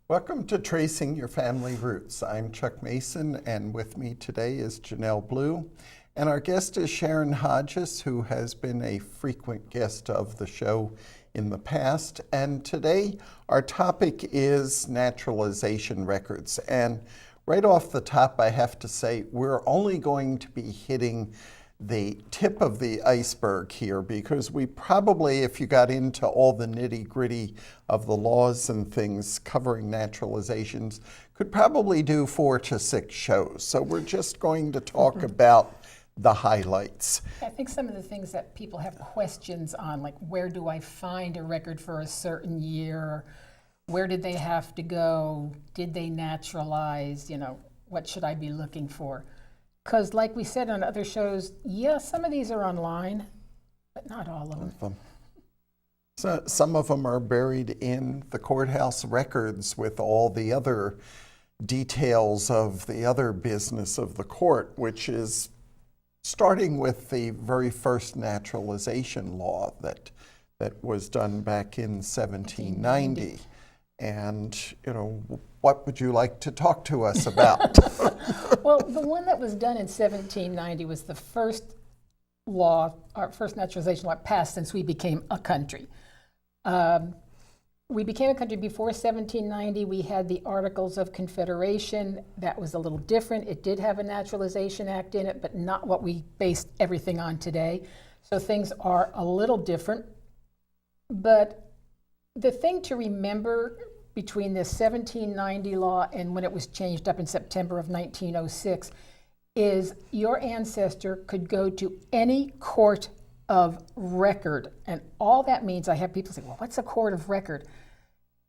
Welcome to Tracing Your Family Roots. I'm Chuck Mason, and with me today is Janelle Blue. And our guest is Sharon Hodges, who has been a frequent guest of the show in the past. And today, our topic is naturalization records. And right off the top, I have to say, we're only going to be hitting the tip of the iceberg here, because we probably, if you got into all the nitty-gritty of the laws and things covering naturalizations, could probably do 4 to 6 shows. So we're just going to talk about the highlights. I think some of the things that people have questions on, like where do I find a record for a certain year? Where did they have to go? Did they naturalize? What should I be looking for? Because like we said on other shows, some of these are online, but not all of them. So some of them are buried in the courthouse records with all the other details of the other business of the court, which is starting with the very first naturalization law that was done back in 1790. And, what would you like to talk to us about? Well, the one that was done in 1790 was the first law, our first naturalization law passed since we became a country. We became a country before 1790. We had the Articles of Confederation. That was a little different. It did have a Naturalization Act in it, but not what we based everything on today. So things are a little different. But the thing to remember between the 1790 law and when it was changed up in September of 1906 is your ancestor could go to any court of record. And all that means, I have people say, well, what's a court of record?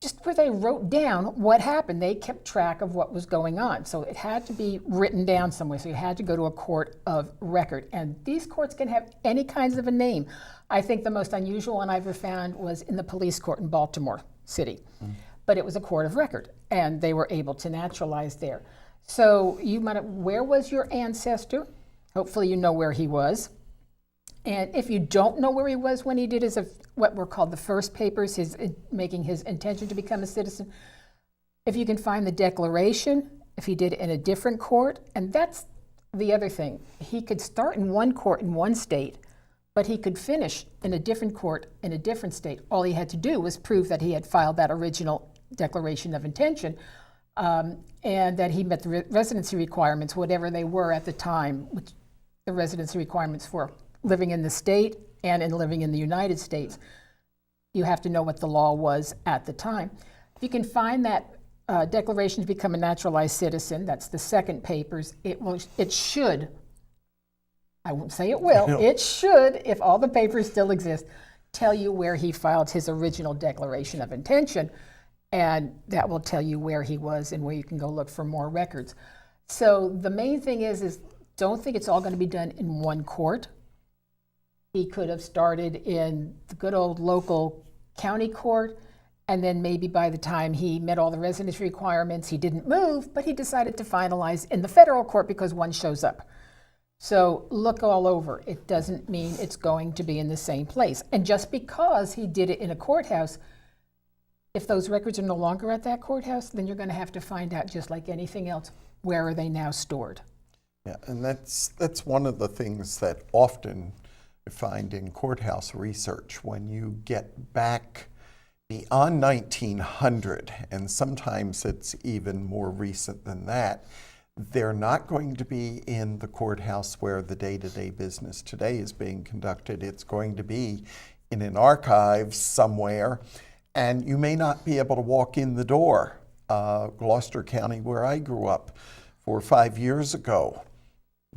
Just where they wrote down what happened. They kept track of what was going on. So it had to be written down somewhere. So you had to go to a court of record. And these courts can have any kinds of a name. I think the most unusual one I ever found was in the police court in Baltimore City. But it was a court of record, and they were able to naturalize there. So where was your ancestor? Hopefully you know where he was. And if you don't know where he was when he did what were called the first papers, making his intention to become a citizen, if you can find the declaration, if he did it in a different court, and that's the other thing. He could start in one court in one state, but he could finish in a different court in a different state. All he had to do was prove that he had filed that original declaration of intention and that he met the residency requirements, whatever they were at the time, which the residency requirements for living in the state and in living in the United States. You have to know what the law was at the time. If you can find that declaration to become a naturalized citizen, that's the second papers, it should, I won't say it will, it should, if all the papers still exist, tell you where he filed his original declaration of intention, and that will tell you where he was and where you can go look for more records. So the main thing is don't think it's all going to be done in one court. He could have started in the good old local county court, and then maybe by the time he met all the residency requirements, he didn't move, but he decided to finalize in the federal court because one shows up. So look all over. It doesn't mean it's going to be in the same place. And just because he did it in a courthouse, if those records are no longer at that courthouse, then you're going to have to find out, just like anything else, where are they now stored? Yeah, and that's one of the things that often I find in courthouse research. When you get back beyond 1900, and sometimes it's even more recent than that, they're not going to be in the courthouse where the day-to-day business today is being conducted. It's going to be in an archive somewhere, and you may not be able to walk in the door. Gloucester County, where I grew up 4 or 5 years ago,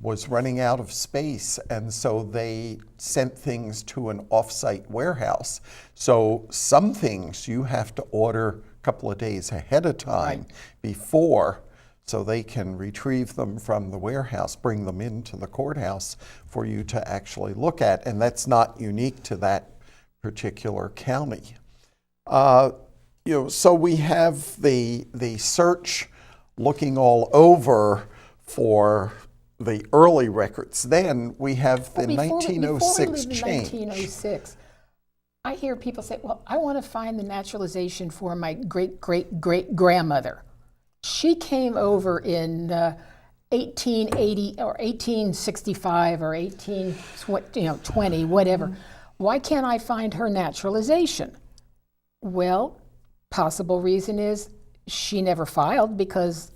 was running out of space, and so they sent things to an off-site warehouse. So some things you have to order a couple of days ahead of time before, so they can retrieve them from the warehouse, bring them into the courthouse for you to actually look at, and that's not unique to that particular county. So we have the search looking all over for the early records. Then we have the 1906 change. 1906, I hear people say, well, I want to find the naturalization for my great-great-great-grandmother. She came over in 1880 or 1865 or 1820, whatever. Why can't I find her naturalization? Well, possible reason is she never filed because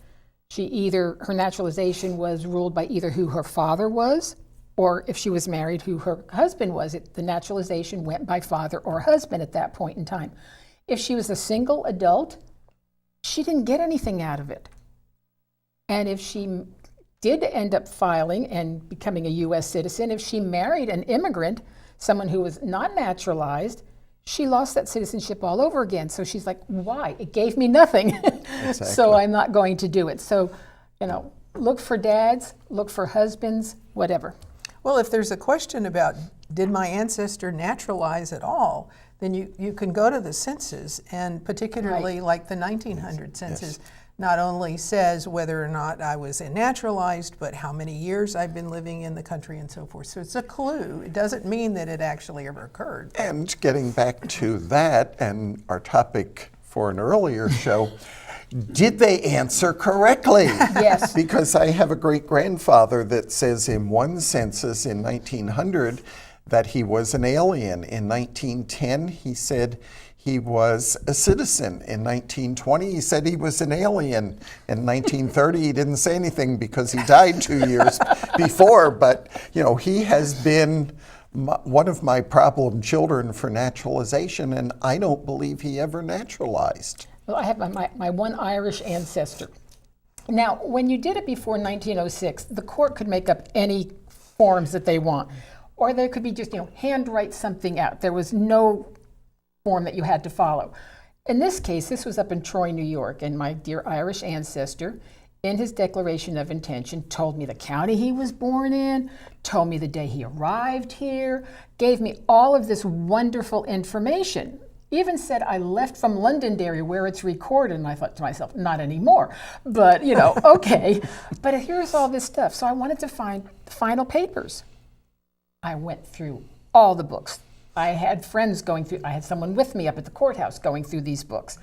her naturalization was ruled by either who her father was, or if she was married, who her husband was. The naturalization went by father or husband at that point in time. If she was a single adult, she didn't get anything out of it. And if she did end up filing and becoming a U.S. citizen, if she married an immigrant, someone who was not naturalized, she lost that citizenship all over again. So she's like, why? It gave me nothing. Exactly. So I'm not going to do it. So, look for dads, look for husbands, whatever. Well, if there's a question about did my ancestor naturalize at all, then you can go to the census, and particularly like the 1900 census, not only says whether or not I was naturalized, but how many years I've been living in the country and so forth. So it's a clue. It doesn't mean that it actually ever occurred. And getting back to that and our topic for an earlier show, did they answer correctly? Yes. Because I have a great-grandfather that says in one census in 1900 that he was an alien. In 1910, he said he was a citizen. In 1920, he said he was an alien. In 1930, he didn't say anything because he died 2 years before. But, he has been one of my problem children for naturalization, and I don't believe he ever naturalized. Well, I have my one Irish ancestor. Now, when you did it before 1906, the court could make up any forms that they want, or they could be just, handwrite something out. There was no form that you had to follow. In this case, this was up in Troy, New York, and my dear Irish ancestor, in his declaration of intention, told me the county he was born in, told me the day he arrived here, gave me all of this wonderful information. Even said I left from Londonderry where it's recorded, and I thought to myself, not anymore, but okay. But here's all this stuff. So I wanted to find the final papers. I went through all the books. I had friends going through, I had someone with me up at the courthouse going through these books.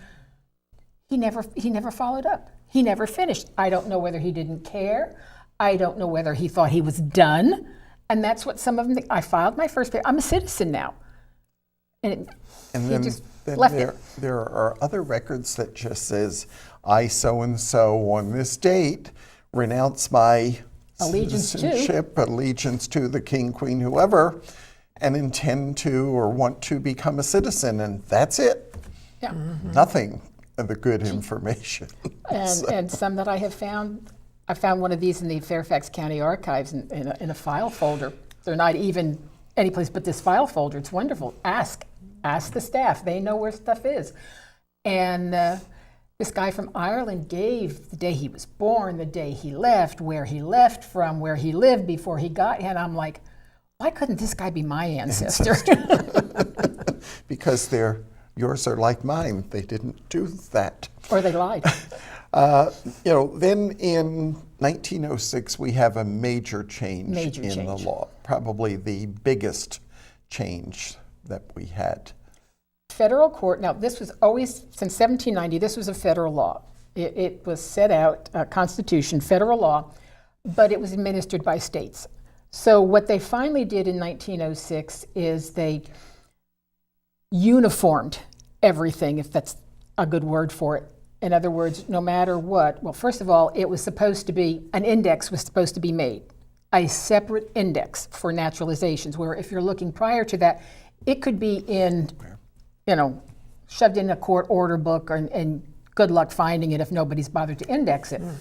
He never followed up. He never finished. I don't know whether he didn't care. I don't know whether he thought he was done. And that's what some of them think. I filed my first paper. I'm a citizen now. And then left it. There are other records that just says, I so-and-so on this date renounce my citizenship, allegiance to the king, queen, whoever, and intend to or want to become a citizen, and that's it. Yeah. Nothing of the good information. And some that I have found, I found one of these in the Fairfax County Archives in a file folder. They're not even any place but this file folder. It's wonderful. Ask the staff. They know where stuff is. And this guy from Ireland gave the day he was born, the day he left, where he left from, where he lived before he got here. And I'm like, why couldn't this guy be my ancestor? Because yours are like mine. They didn't do that. Or they lied. Then in 1906, we have a major change in the law, probably the biggest change that we had. Federal court, now this was always, since 1790, this was a federal law. It was set out, Constitution, federal law, but it was administered by states. So what they finally did in 1906 is they uniformed everything, if that's a good word for it. In other words, no matter what, well, first of all, it was supposed to be, an index was supposed to be made, a separate index for naturalizations, where if you're looking prior to that, it could be in, shoved in a court order book, and good luck finding it if nobody's bothered to index it. You're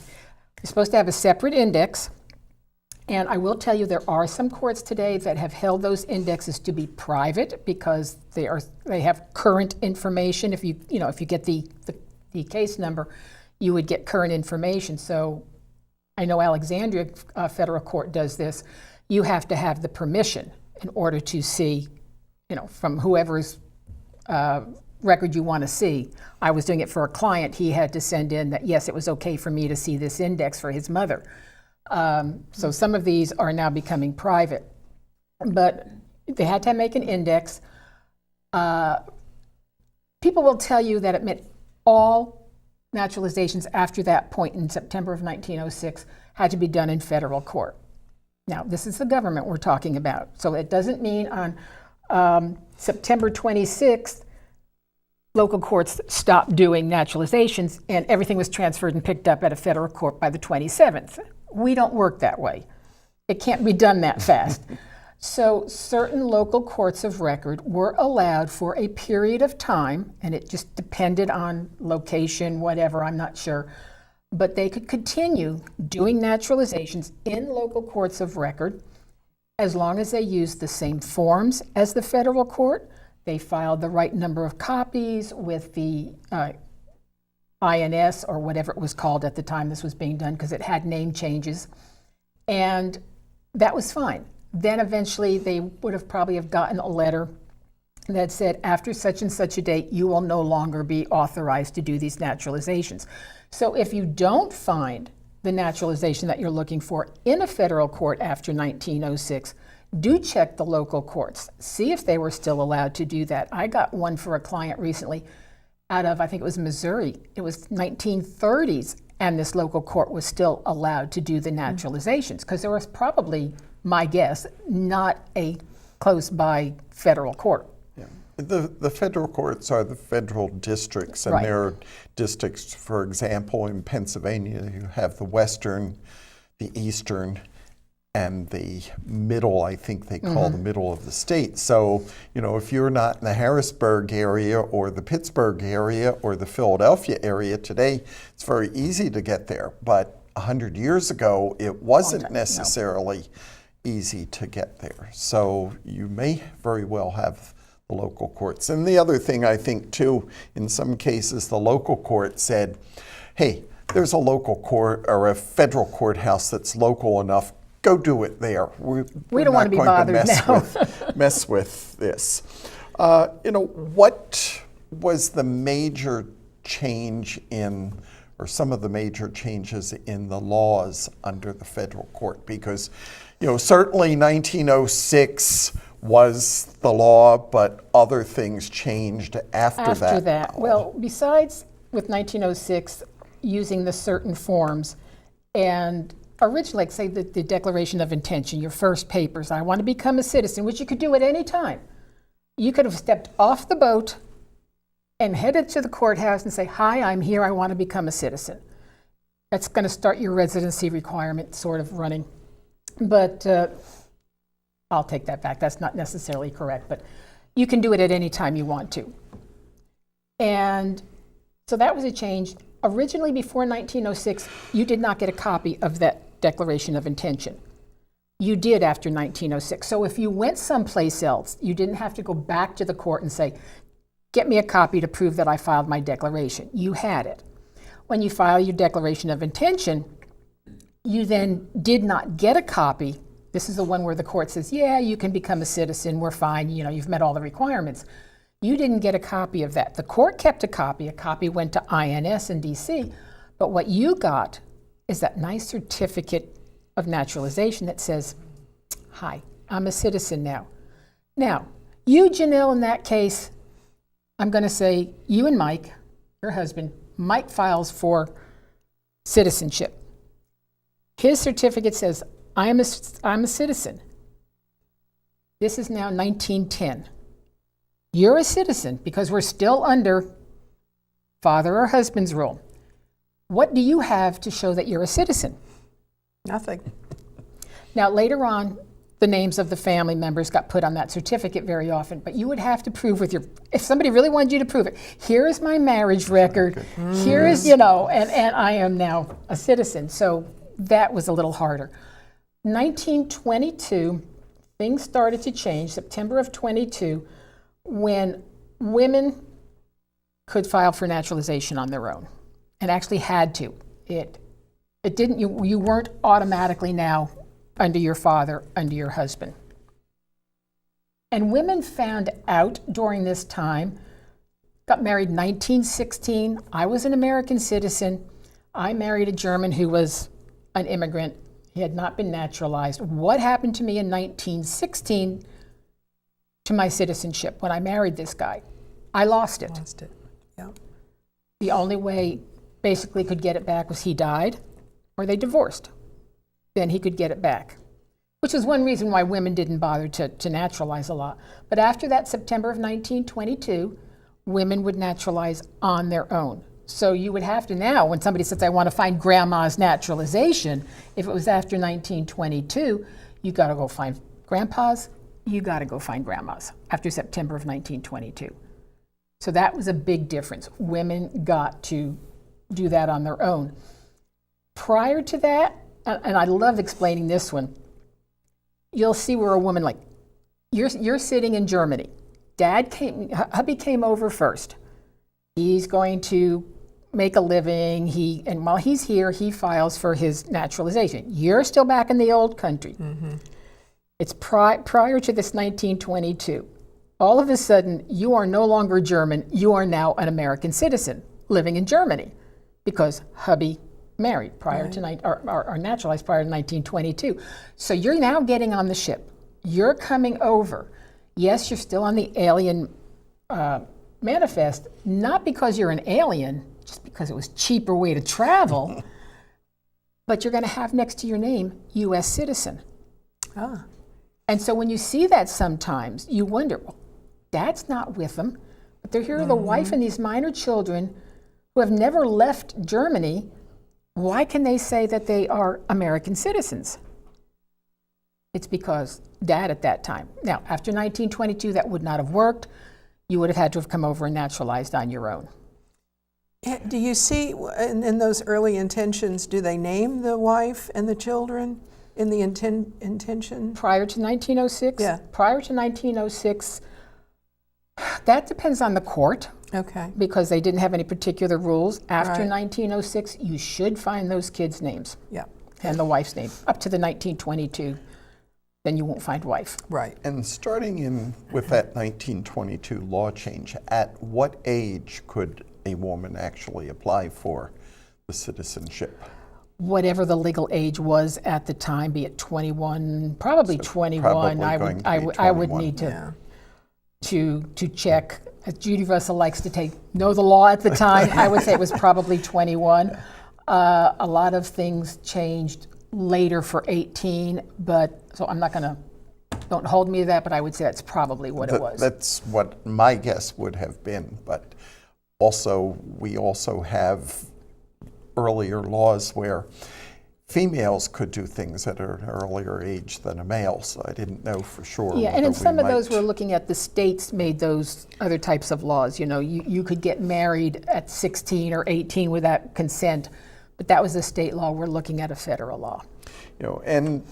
supposed to have a separate index, and I will tell you there are some courts today that have held those indexes to be private because they have current information. If you get the case number, you would get current information. So I know Alexandria Federal Court does this. You have to have the permission in order to see, from whoever's record you want to see. I was doing it for a client. He had to send in that, yes, it was okay for me to see this index for his mother. So some of these are now becoming private. But they had to make an index. People will tell you that it meant all naturalizations after that point in September of 1906 had to be done in federal court. Now, this is the government we're talking about. So it doesn't mean on September 26th, local courts stopped doing naturalizations and everything was transferred and picked up at a federal court by the 27th. We don't work that way. It can't be done that fast. So certain local courts of record were allowed for a period of time, and it just depended on location, whatever, I'm not sure, but they could continue doing naturalizations in local courts of record as long as they used the same forms as the federal court. They filed the right number of copies with the INS or whatever it was called at the time this was being done, because it had name changes, and that was fine. Then eventually they would have probably have gotten a letter that said, after such and such a date, you will no longer be authorized to do these naturalizations. So if you don't find the naturalization that you're looking for in a federal court after 1906, do check the local courts. See if they were still allowed to do that. I got one for a client recently out of, I think it was Missouri. It was 1930s, and this local court was still allowed to do the naturalizations, because there was probably, my guess, not a close by federal court. Yeah. The federal courts are the federal districts, and Right. there are districts, for example, in Pennsylvania, you have the western, the eastern, and the middle, I think they call the middle of the state. So, if you're not in the Harrisburg area or the Pittsburgh area or the Philadelphia area today, it's very easy to get there. But 100 years ago, it wasn't necessarily easy to get there. So you may very well have the local courts. And the other thing I think too, in some cases, the local court said, hey, there's a local court or a federal courthouse that's local enough. Go do it there. We're don't want to be bothered now. mess with this. What was the major change in, or some of the major changes in the laws under the federal court? Because, certainly 1906 was the law, but other things changed after that. After that, well, besides with 1906 using the certain forms, and originally, like say the Declaration of Intention, your first papers, I want to become a citizen, which you could do at any time. You could have stepped off the boat and headed to the courthouse and say, hi, I'm here, I want to become a citizen. That's going to start your residency requirement sort of running. But I'll take that back. That's not necessarily correct, but you can do it at any time you want to. And so that was a change. Originally, before 1906, you did not get a copy of that Declaration of Intention. You did after 1906. So if you went someplace else, you didn't have to go back to the court and say, get me a copy to prove that I filed my declaration. You had it. When you file your Declaration of Intention, you then did not get a copy. This is the one where the court says, yeah, you can become a citizen, we're fine, you've met all the requirements. You didn't get a copy of that. The court kept a copy went to INS in DC, but what you got is that nice certificate of naturalization that says, hi, I'm a citizen now. Now, you, Janelle, in that case, I'm going to say you and Mike, your husband, Mike files for citizenship. His certificate says, I'm a citizen. This is now 1910. You're a citizen because we're still under father or husband's rule. What do you have to show that you're a citizen? Nothing. Now, later on, the names of the family members got put on that certificate very often, but you would have to prove if somebody really wanted you to prove it, here is my marriage record, here is, and I am now a citizen. So that was a little harder. 1922, things started to change, September of 22, when women could file for naturalization on their own, and actually had to. It didn't, you weren't automatically now under your father, under your husband. And women found out during this time, got married in 1916. I was an American citizen. I married a German who was an immigrant. He had not been naturalized. What happened to me in 1916 to my citizenship when I married this guy. I lost it. Lost it. Yeah. The only way basically could get it back was he died or they divorced. Then he could get it back, which is one reason why women didn't bother to naturalize a lot. But after that September of 1922, women would naturalize on their own. So you would have to now, when somebody says, I want to find grandma's naturalization, if it was after 1922, you got to go find grandpa's, you got to go find grandma's after September of 1922. So that was a big difference. Women got to do that on their own. Prior to that, and I love explaining this one, you'll see where a woman, like, you're sitting in Germany. Hubby came over first. He's going to make a living. And while he's here, he files for his naturalization. You're still back in the old country. Mm-hmm. It's prior to this 1922. All of a sudden, you are no longer German. You are now an American citizen living in Germany because hubby married prior to or naturalized prior to 1922. So you're now getting on the ship. You're coming over. Yes, you're still on the alien manifest, not because you're an alien, just because it was a cheaper way to travel, but you're going to have next to your name, U.S. citizen. Ah. And so when you see that sometimes, you wonder, well, Dad's not with them, but they're here with the wife and these minor children who have never left Germany. Why can they say that they are American citizens? It's because Dad at that time. Now, after 1922, that would not have worked. You would have had to have come over and naturalized on your own. Do you see in those early intentions, do they name the wife and the children in the intention? Prior to 1906? Yeah. Prior to 1906, that depends on the court. Okay. Because they didn't have any particular rules. After Right. 1906, you should find those kids' names. Yeah. And the wife's name. Up to the 1922, then you won't find wife. Right. And starting in with that 1922 law change, at what age could a woman actually apply for the citizenship? Whatever the legal age was at the time, be it 21, probably 21. probably I going would to be I would 21. need Yeah. to check. As Judy Russell likes to know the law at the time, I would say it was probably 21. A lot of things changed later for 18, but so I'm not going to, don't hold me to that, but I would say that's probably what it was. That's what my guess would have been, but also we also have earlier laws where females could do things at an earlier age than a male, so I didn't know for sure. Yeah, and in whether some we of those might- we're looking at the states made those other types of laws. You know, you could get married at 16 or 18 without consent, but that was a state law. We're looking at a federal law. You know, and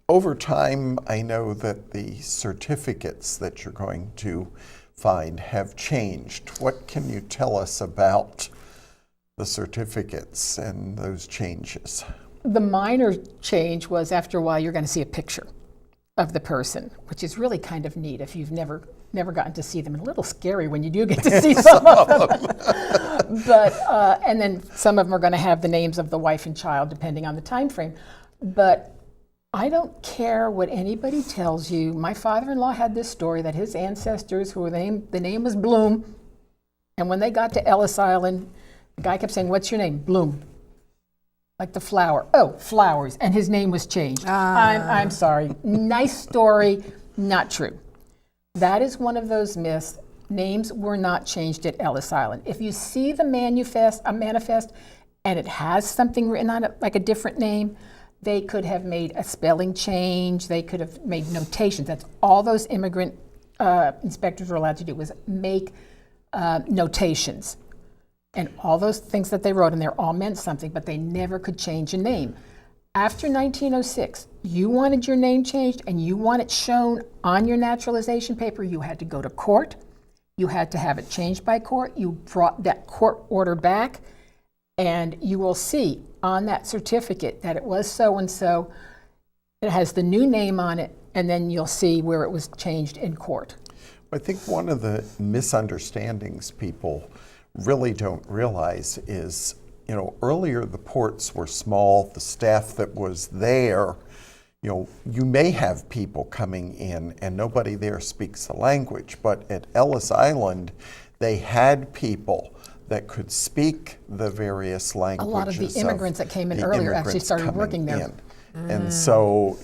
over time, I know that the certificates that you're going to find have changed. What can you tell us about the certificates and those changes? The minor change was after a while you're going to see a picture of the person, which is really kind of neat if you've never gotten to see them. And a little scary when you do get to see some of them. But and then some of them are going to have the names of the wife and child depending on the time frame. But I don't care what anybody tells you. My father-in-law had this story that his ancestors, the name was Bloom, and when they got to Ellis Island, the guy kept saying, "What's your name?" Bloom. Like the flower. Oh, flowers. And his name was changed. I'm sorry. Nice story, not true. That is one of those myths. Names were not changed at Ellis Island. If you see the manifest and it has something written on it, like a different name, they could have made a spelling change. They could have made notations. That's all those immigrant inspectors were allowed to do was make notations. And all those things that they wrote in there all meant something, but they never could change a name. After 1906, you wanted your name changed and you want it shown on your naturalization paper, you had to go to court. You had to have it changed by court. You brought that court order back, and you will see on that certificate that it was so-and-so. It has the new name on it, and then you'll see where it was changed in court. I think one of the misunderstandings people really don't realize is, you know, earlier the ports were small, the staff that was there, you may have people coming in and nobody there speaks the language, but at Ellis Island, they had people that could speak the various languages. A lot of the immigrants that came in earlier actually started working there. And so,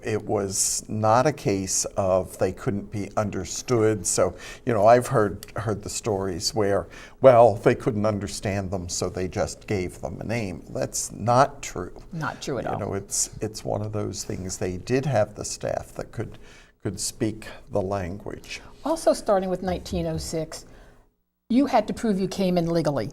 it was not a case of they couldn't be understood. So, I've heard the stories where, well, they couldn't understand them, so they just gave them a name. That's not true. Not true at all. It's one of those things. They did have the staff that could speak the language. Also, starting with 1906, you had to prove you came in legally.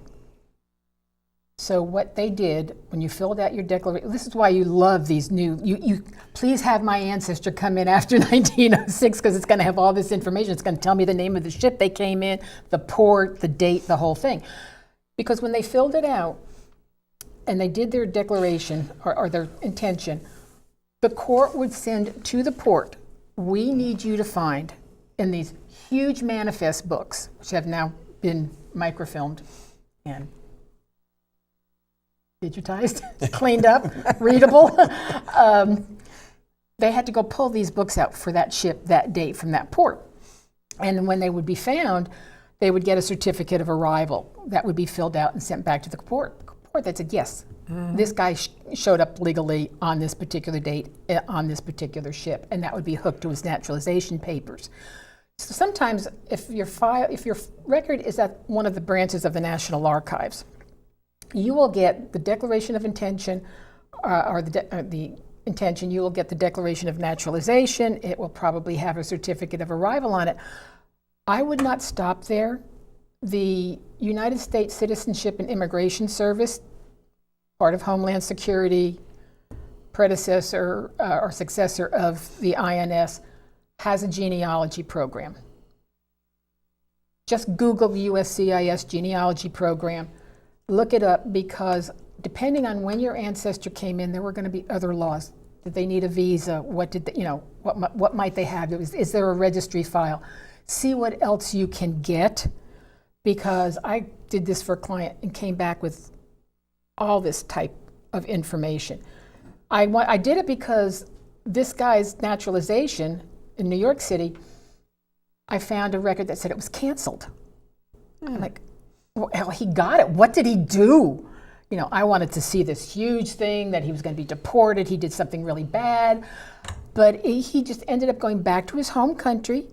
So what they did when you filled out your declaration, this is why you love these new, you please have my ancestor come in after 1906 because it's going to have all this information. It's going to tell me the name of the ship they came in, the port, the date, the whole thing. Because when they filled it out and they did their declaration or their intention, the court would send to the port, we need you to find in these huge manifest books, which have now been microfilmed and digitized, cleaned up, readable. They had to go pull these books out for that ship, that date from that port. And when they would be found, they would get a certificate of arrival that would be filled out and sent back to the port. The port that said, yes, this guy showed up legally on this particular date on this particular ship, and that would be hooked to his naturalization papers. So sometimes if your record is at one of the branches of the National Archives, you will get the Declaration of Intention, or the intention. You will get the Declaration of Naturalization. It will probably have a certificate of arrival on it. I would not stop there. The United States Citizenship and Immigration Service, part of Homeland Security, predecessor or successor of the INS, has a genealogy program. Just Google USCIS genealogy program. Look it up, because depending on when your ancestor came in, there were going to be other laws. Did they need a visa? What did they, what might they have? Is there a registry file? See what else you can get, because I did this for a client and came back with all this type of information. I did it because this guy's naturalization in New York City, I found a record that said it was canceled. I'm like, well, he got it. What did he do? I wanted to see this huge thing that he was going to be deported. He did something really bad. But he just ended up going back to his home country,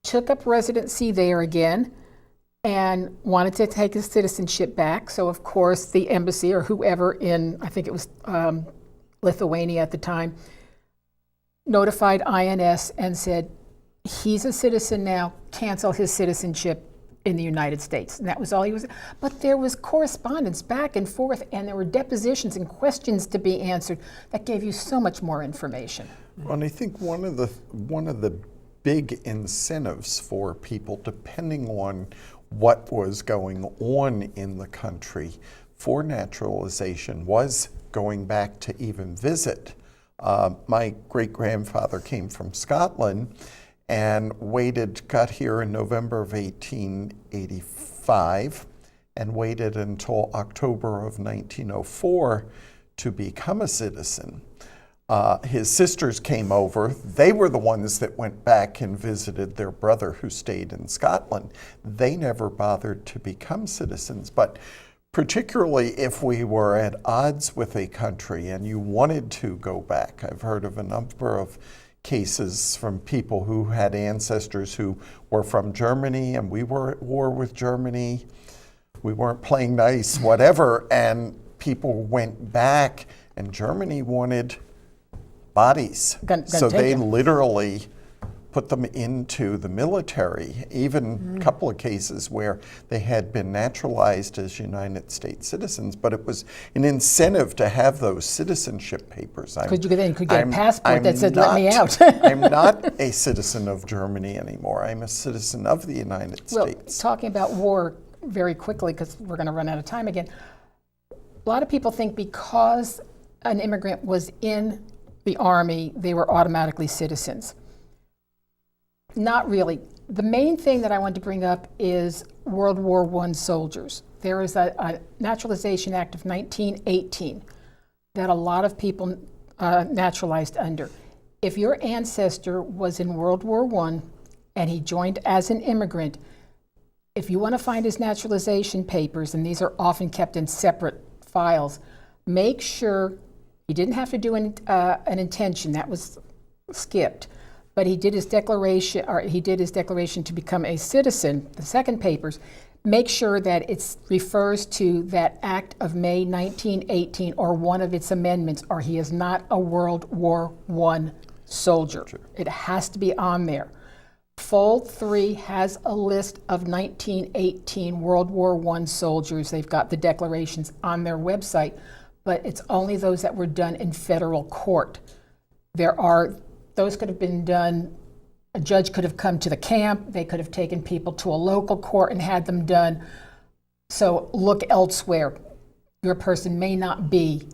took up residency there again, and wanted to take his citizenship back. So, of course, the embassy or whoever in, I think it was Lithuania at the time, notified INS and said, he's a citizen now, cancel his citizenship in the United States. And that was all he was. But there was correspondence back and forth, and there were depositions and questions to be answered that gave you so much more information. Well, and I think one of the big incentives for people, depending on what was going on in the country for naturalization, was going back to even visit. My great-grandfather came from Scotland and got here in November of 1885 and waited until October of 1904 to become a citizen. His sisters came over. They were the ones that went back and visited their brother who stayed in Scotland. They never bothered to become citizens, but particularly if we were at odds with a country and you wanted to go back. I've heard of a number of cases from people who had ancestors who were from Germany, and we were at war with Germany. We weren't playing nice, whatever, and people went back, and Germany wanted bodies. So they literally put them into the military, even a couple of cases where they had been naturalized as United States citizens, but it was an incentive to have those citizenship papers. Because you could get a passport that said, let me out. I'm not a citizen of Germany anymore. I'm a citizen of the United States. Talking about war very quickly, because we're going to run out of time again, a lot of people think because an immigrant was in the Army, they were automatically citizens. Not really. The main thing that I want to bring up is World War I soldiers. There is a Naturalization Act of 1918 that a lot of people naturalized under. if your ancestor was in World War I and he joined as an immigrant, if you want to find his naturalization papers, and these are often kept in separate files, make sure he didn't have to do an intention, that was skipped, but he did his declaration, or he did his declaration to become a citizen, the second papers. Make sure that it refers to that Act of May 1918 or one of its amendments, or he is not a World War I soldier. Sure. It has to be on there. Fold 3 has a list of 1918 World War I soldiers. They've got the declarations on their website, but it's only those that were done in federal court. Those could have been done. A judge could have come to the camp, they could have taken people to a local court and had them done. So look elsewhere. Your person may not be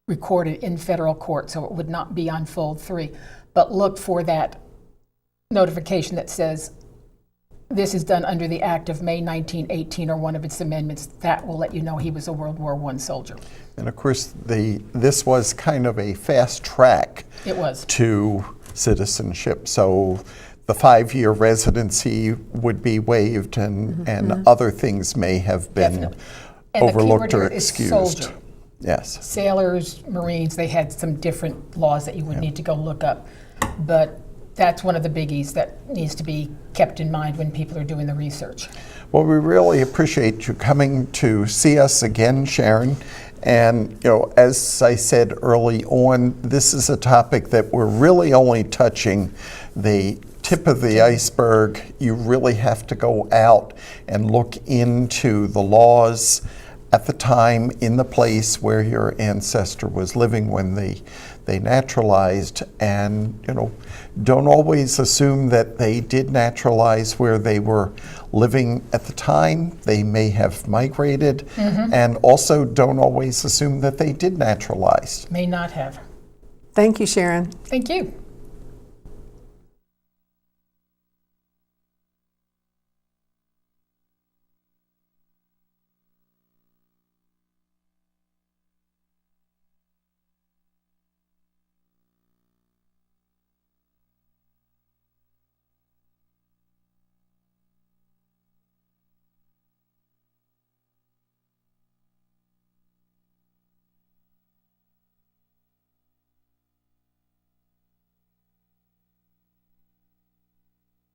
recorded in federal court, so it would not be on Fold 3. But look for that notification that says this is done under the Act of May 1918 or one of its amendments. That will let you know he was a World War I soldier. And of course, this was kind of a fast track It was. to citizenship. So the 5-year residency would be waived, and other things may have been overlooked or excused. Soldier. Yes. Sailors, Marines, they had some different laws that you would need to go look up. But that's one of the biggies that needs to be kept in mind when people are doing the research. Well, we really appreciate you coming to see us again, Sharon. And, as I said early on, this is a topic that we're really only touching the tip of the iceberg. You really have to go out and look into the laws at the time in the place where your ancestor was living when they naturalized, and don't always assume that they did naturalize where they were living at the time. They may have migrated, and also don't always assume that they did naturalize. May not have. Thank you, Sharon. Thank you.